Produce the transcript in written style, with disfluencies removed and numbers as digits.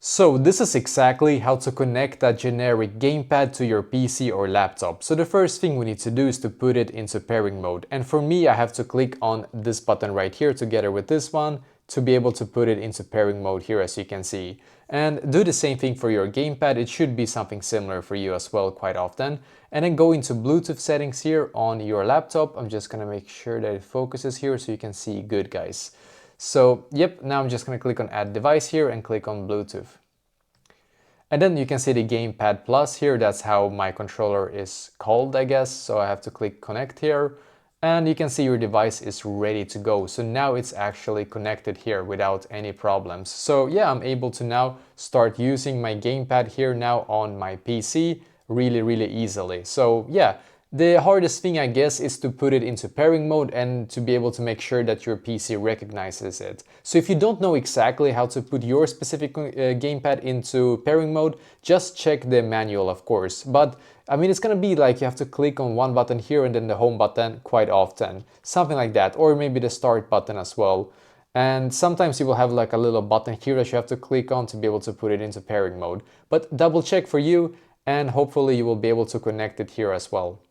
So this is exactly how to connect that generic gamepad to your PC or laptop. So the first thing we need to do is to put it into pairing mode. And for me, I have to click on this button right here together with this one to be able to put it into pairing mode here, as you can see. And do the same thing for your gamepad. It should be something similar for you as well quite often. And then go into Bluetooth settings here on your laptop. I'm just gonna make sure that it focuses here so you can see good, guys. So yep, now I'm just going to click on add device here and click on Bluetooth. And then you can see the Gamepad Plus here, that's how my controller is called, I guess. So I have to click connect here and you can see your device is ready to go. So now it's actually connected here without any problems. So yeah, I'm able to now start using my Gamepad here now on my PC really easily. So yeah, the hardest thing, I guess, is to put it into pairing mode and to be able to make sure that your PC recognizes it. So if you don't know exactly how to put your specific gamepad into pairing mode, just check the manual, of course. But I mean, it's gonna be like you have to click on one button here and then the home button quite often. Something like that, or maybe the start button as well. And sometimes you will have like a little button here that you have to click on to be able to put it into pairing mode. But double check for you and hopefully you will be able to connect it here as well.